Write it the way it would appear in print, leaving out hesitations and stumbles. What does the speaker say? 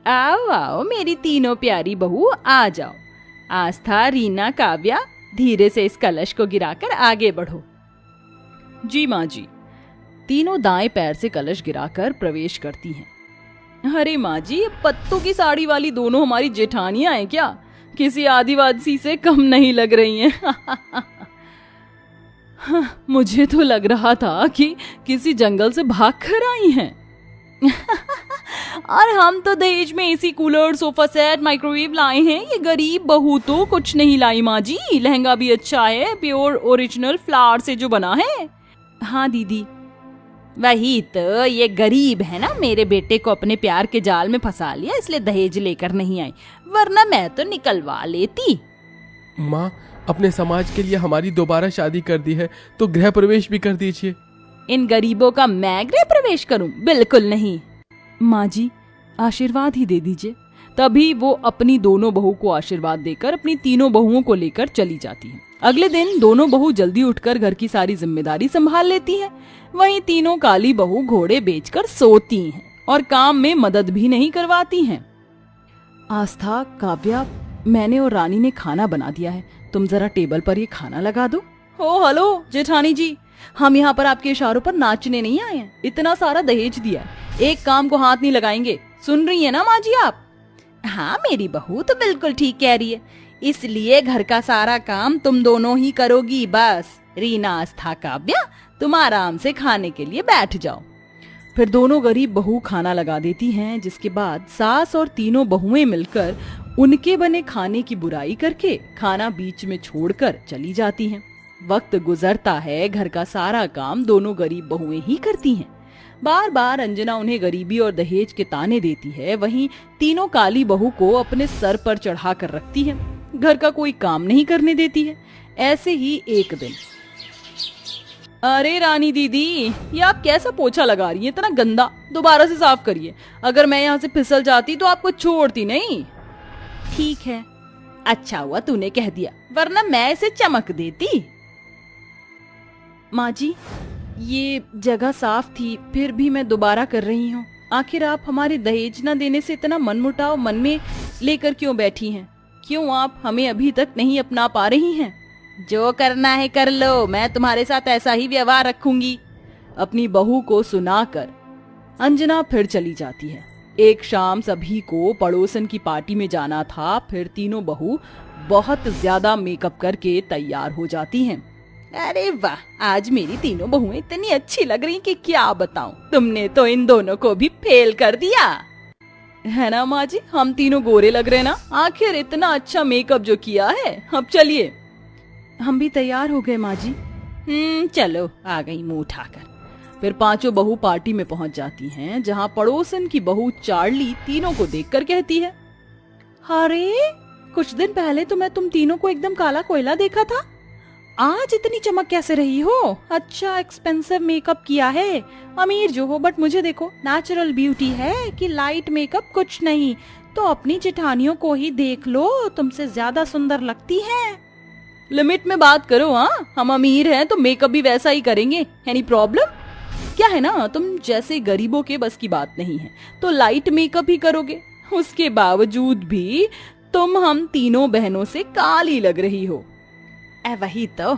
आओ आओ मेरी तीनों प्यारी बहू, आ जाओ। आस्था, रीना, काव्या, धीरे से इस कलश को गिराकर आगे बढ़ो। जी माँ जी। तीनों दाएं पैर से कलश गिराकर प्रवेश करती हैं। अरे माँ जी, ये पत्तों की साड़ी वाली दोनों हमारी जेठानियां हैं क्या? किसी आदिवासी से कम नहीं लग रही हैं। मुझे तो लग रहा था कि किसी जंगल से भाग कर आई हैं। और हम तो दहेज में AC, cooler, sofa set, microwave लाए हैं। ये गरीब बहू तो कुछ नहीं लाई माँ जी। लहंगा भी अच्छा है, प्योर ओरिजिनल फ्लावर से जो बना है। हाँ दीदी, वही तो, ये गरीब है ना, मेरे बेटे को अपने प्यार के जाल में फंसा लिया, इसलिए दहेज लेकर नहीं आई, वरना मैं तो निकलवा लेती। माँ, अपने समाज के लिए हमारी दोबारा शादी कर दी है तो गृह प्रवेश भी कर दीजिए। इन गरीबों का मैं गृह प्रवेश करूं? बिल्कुल नहीं। माँ जी, आशीर्वाद ही दे दीजिए। तभी वो अपनी दोनों बहू को आशीर्वाद देकर अपनी तीनों बहुओं को लेकर चली जाती है। अगले दिन दोनों बहू जल्दी उठकर घर की सारी जिम्मेदारी संभाल लेती हैं। वहीं तीनों काली बहू घोड़े बेचकर सोती हैं और काम में मदद भी नहीं करवाती हैं। आस्था, काव्या, मैंने और रानी ने खाना बना दिया है, तुम जरा टेबल पर ये खाना लगा दो। ओ हेलो जेठानी जी, हम यहाँ पर आपके इशारों पर नाचने नहीं आए हैं। इतना सारा दहेज दिया है, एक काम को हाथ नहीं लगाएंगे। सुन रही है ना माँ जी आप? हाँ मेरी बहू तो बिल्कुल ठीक कह रही है, इसलिए घर का सारा काम तुम दोनों ही करोगी। बस रीना, आस्था, काव्या, तुम आराम से खाने के लिए बैठ जाओ। फिर दोनों गरीब बहू खाना लगा देती हैं, जिसके बाद सास और तीनों बहुएं मिलकर उनके बने खाने की बुराई करके खाना बीच में छोड़कर चली जाती हैं। वक्त गुजरता है, घर का सारा काम दोनों गरीब बहुएं ही करती हैं। बार बार अंजना उन्हें गरीबी और दहेज के ताने देती है, वहीं तीनों काली बहू को अपने सर पर चढ़ा कर रखती है, घर का कोई काम नहीं करने देती है। ऐसे ही एक दिन, अरे रानी दीदी, ये आप कैसा पोछा लगा रही हैं? इतना गंदा, दोबारा से साफ करिए। अगर मैं यहाँ से फिसल जाती तो आपको छोड़ती नहीं। ठीक है, अच्छा हुआ तूने कह दिया, वरना मैं इसे चमक देती। माँ जी, ये जगह साफ थी, फिर भी मैं दोबारा कर रही हूँ। आखिर आप हमारे दहेज न देने से इतना मनमुटाव मन में लेकर क्यों बैठी हैं? क्यों आप हमें अभी तक नहीं अपना पा रही हैं? जो करना है कर लो, मैं तुम्हारे साथ ऐसा ही व्यवहार रखूंगी। अपनी बहू को सुनाकर अंजना फिर चली जाती है। एक शाम सभी को पड़ोसन की पार्टी में जाना था, फिर तीनों बहू बहुत ज्यादा मेकअप करके तैयार हो जाती हैं। अरे वाह, आज मेरी तीनों बहुएं इतनी अच्छी लग रही कि क्या बताऊं। तुमने तो इन दोनों को भी फेल कर दिया है ना माँ जी? हम तीनों गोरे लग रहे ना, आखिर इतना अच्छा मेकअप जो किया है। अब चलिए। हम भी तैयार हो गए माँ जी। चलो, आ गई मुंह उठाकर। फिर पांचों बहू पार्टी में पहुंच जाती हैं, जहां पड़ोसन की बहू चार्ली तीनों को देखकर कहती है, अरे कुछ दिन पहले तो मैं तुम तीनों को एकदम काला कोयला देखा था, आज इतनी चमक कैसे रही हो? अच्छा एक्सपेंसिव मेकअप किया है, अमीर जो हो, बट मुझे देखो, नेचुरल ब्यूटी है कि लाइट मेकअप कुछ नहीं। तो अपनी जेठानियों को ही देख लो, तुमसे ज्यादा सुंदर लगती हैं। लिमिट में बात करो। हाँ, हम अमीर हैं तो मेकअप भी वैसा ही करेंगे। Any problem? क्या है ना, तुम जैसे गरीबों के बस की बात नहीं है, तो लाइट मेकअप ही करोगे। उसके बावजूद भी तुम हम तीनों बहनों से काली लग रही हो। वही तो।